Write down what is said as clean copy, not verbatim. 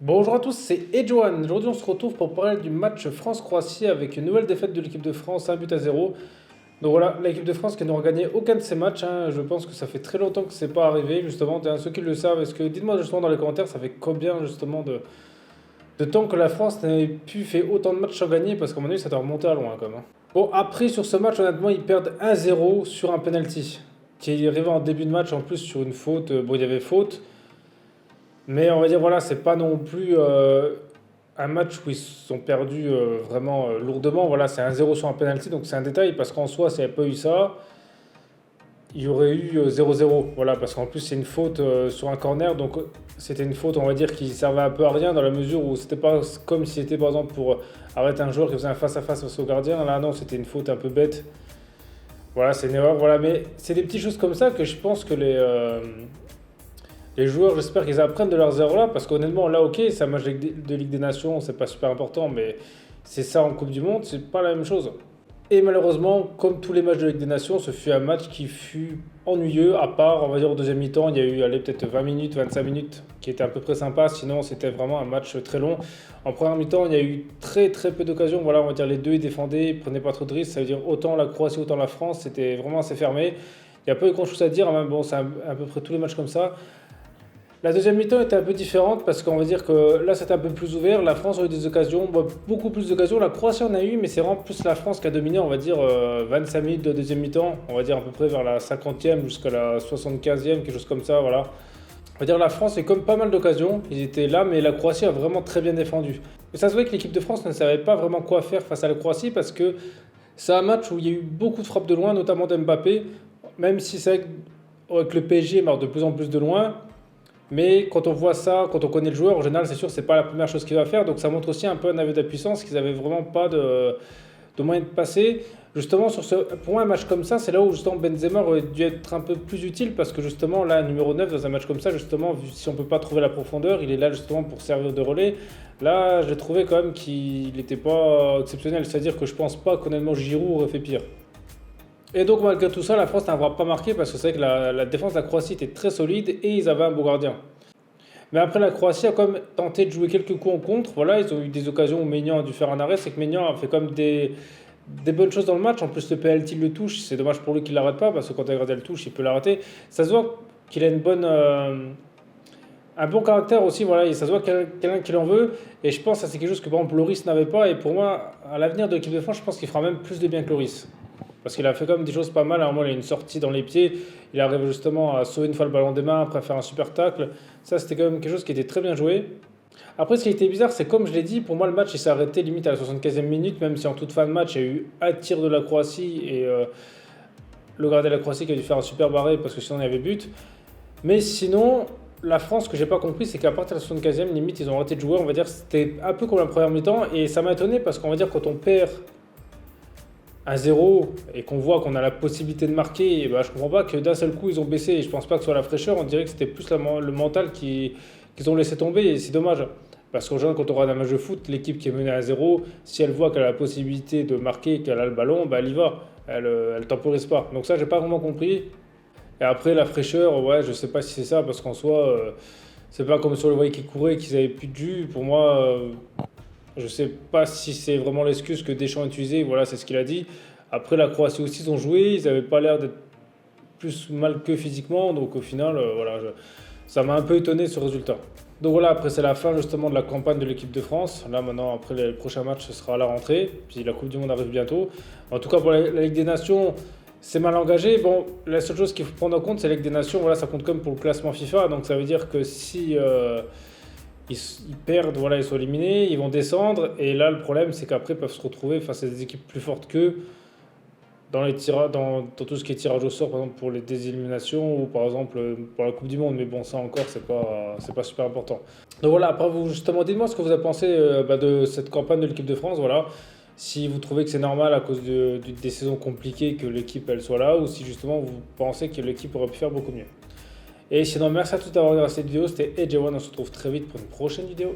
Bonjour à tous, c'est Edouane. Aujourd'hui, on se retrouve pour parler du match France-Croatie avec une nouvelle défaite de l'équipe de France, 1 but à 0. Donc voilà, l'équipe de France qui n'aura gagné aucun de ses matchs, hein. Je pense que ça fait très longtemps que c'est pas arrivé, justement. Ceux qui le savent, dites-moi justement dans les commentaires, ça fait combien justement de temps que la France n'avait plus fait autant de matchs sans gagner, parce qu'à mon avis, ça doit remonter à loin quand même, hein. Bon, après, sur ce match, honnêtement, ils perdent 1-0 sur un penalty qui est arrivé en début de match, en plus sur une faute. Bon, il y avait faute. Mais on va dire, voilà, c'est pas non plus un match où ils se sont perdus vraiment lourdement. Voilà, c'est 1-0 sur un penalty, donc c'est un détail parce qu'en soi, s'il n'y avait pas eu ça, il y aurait eu 0-0. Voilà, parce qu'en plus, c'est une faute sur un corner, donc c'était une faute, on va dire, qui servait un peu à rien dans la mesure où c'était pas comme si c'était par exemple pour arrêter un joueur qui faisait un face-à-face au gardien. Là, non, c'était une faute un peu bête. Voilà, c'est une erreur, voilà, mais c'est des petites choses comme ça que je pense que les joueurs, j'espère qu'ils apprennent de leurs erreurs là, parce qu'honnêtement, là, ok, c'est un match de Ligue des Nations, c'est pas super important, mais c'est ça en Coupe du Monde, c'est pas la même chose. Et malheureusement, comme tous les matchs de Ligue des Nations, ce fut un match qui fut ennuyeux, à part, on va dire, au deuxième mi-temps, il y a eu, allez, peut-être 20 minutes, 25 minutes, qui étaient à peu près sympa, sinon c'était vraiment un match très long. En première mi-temps, il y a eu très très peu d'occasions, voilà, on va dire les deux, ils défendaient, ils prenaient pas trop de risques, ça veut dire autant la Croatie, autant la France, c'était vraiment assez fermé. Il n'y a pas eu grand-chose à dire, hein, bon, c'est à peu près tous les matchs comme ça. La deuxième mi-temps était un peu différente parce qu'on va dire que là c'était un peu plus ouvert. La France a eu des occasions, beaucoup plus d'occasions. La Croatie en a eu, mais c'est vraiment plus la France qui a dominé, on va dire 25 minutes de deuxième mi-temps. On va dire à peu près vers la 50e jusqu'à la 75e, quelque chose comme ça. Voilà. On va dire la France a eu comme pas mal d'occasions. Ils étaient là, mais la Croatie a vraiment très bien défendu. Et ça se voit que l'équipe de France ne savait pas vraiment quoi faire face à la Croatie parce que c'est un match où il y a eu beaucoup de frappes de loin, notamment d'Mbappé. Même si c'est vrai que le PSG marque de plus en plus de loin. Mais quand on voit ça, quand on connaît le joueur, en général, c'est sûr que c'est pas la première chose qu'il va faire. Donc ça montre aussi un peu un aveu d'impuissance qu'ils avaient vraiment pas de moyen de passer. Justement, pour moi, un match comme ça, c'est là où justement Benzema aurait dû être un peu plus utile parce que justement, là, numéro 9 dans un match comme ça, justement, si on peut pas trouver la profondeur, il est là justement pour servir de relais. Là, j'ai trouvé quand même qu'il n'était pas exceptionnel. C'est-à-dire que je pense pas qu'honnêtement Giroud aurait fait pire. Et donc, malgré tout ça, la France n'aura pas marqué parce que c'est vrai que la défense de la Croatie était très solide et ils avaient un beau gardien. Mais après, la Croatie a quand même tenté de jouer quelques coups en contre. Voilà, ils ont eu des occasions où Maignan a dû faire un arrêt. C'est que Maignan a fait quand même des bonnes choses dans le match. En plus, le penalty le touche. C'est dommage pour lui qu'il ne l'arrête pas parce que quand un gardien le touche, il peut l'arrêter. Ça se voit qu'il a un bon caractère aussi. Voilà, et ça se voit quelqu'un qui l'en veut. Et je pense que c'est quelque chose que par exemple Loris n'avait pas. Et pour moi, à l'avenir de l'équipe de France, je pense qu'il fera même plus de bien que Loris. Parce qu'il a fait quand même des choses pas mal. À un moment, il a une sortie dans les pieds. Il arrive justement à sauver une fois le ballon des mains, après faire un super tacle. Ça, c'était quand même quelque chose qui était très bien joué. Après, ce qui était bizarre, c'est comme je l'ai dit, pour moi, le match il s'est arrêté limite à la 75e minute, même si en toute fin de match, il y a eu un tir de la Croatie et le gardien de la Croatie qui a dû faire un super barré parce que sinon il y avait but. Mais sinon, la France, ce que j'ai pas compris, c'est qu'à partir de la 75e, limite, ils ont arrêté de jouer. On va dire que c'était un peu comme la première mi-temps. Et ça m'a étonné parce qu'on va dire quand on perd 1-0 et qu'on voit qu'on a la possibilité de marquer, et bah, je comprends pas que d'un seul coup ils ont baissé. Et je pense pas que ce soit la fraîcheur, on dirait que c'était plus le mental qu'ils ont laissé tomber et c'est dommage. Parce qu'en général, quand on regarde un match de foot, l'équipe qui est menée à 0, si elle voit qu'elle a la possibilité de marquer, qu'elle a le ballon, bah, elle y va. Elle temporise pas. Donc ça, j'ai pas vraiment compris. Et après, la fraîcheur, ouais, je sais pas si c'est ça, parce qu'en soi, c'est pas comme sur le voyait qui courait, qu'ils avaient plus de jus. Pour moi, je sais pas si c'est vraiment l'excuse que Deschamps a utilisée, voilà, c'est ce qu'il a dit. Après, la Croatie aussi, ils ont joué, ils n'avaient pas l'air d'être plus mal que physiquement, donc au final, voilà, ça m'a un peu étonné ce résultat. Donc voilà, après c'est la fin justement de la campagne de l'équipe de France. Là maintenant, après les prochains matchs, ce sera à la rentrée, puis la Coupe du Monde arrive bientôt. En tout cas, pour la Ligue des Nations, c'est mal engagé. Bon, la seule chose qu'il faut prendre en compte, c'est la Ligue des Nations, voilà, ça compte comme pour le classement FIFA, donc ça veut dire que si ils perdent, voilà, ils sont éliminés, ils vont descendre. Et là, le problème, c'est qu'après, ils peuvent se retrouver face à des équipes plus fortes qu'eux dans tout ce qui est tirage au sort, par exemple pour les déséliminations ou par exemple pour la Coupe du Monde. Mais bon, ça encore, c'est pas super important. Donc voilà, après, vous, justement, dites-moi ce que vous avez pensé de cette campagne de l'équipe de France. Voilà. Si vous trouvez que c'est normal à cause des saisons compliquées que l'équipe elle soit là, ou si justement vous pensez que l'équipe aurait pu faire beaucoup mieux. Et sinon, merci à tous d'avoir regardé cette vidéo. C'était Edgeone. On se retrouve très vite pour une prochaine vidéo.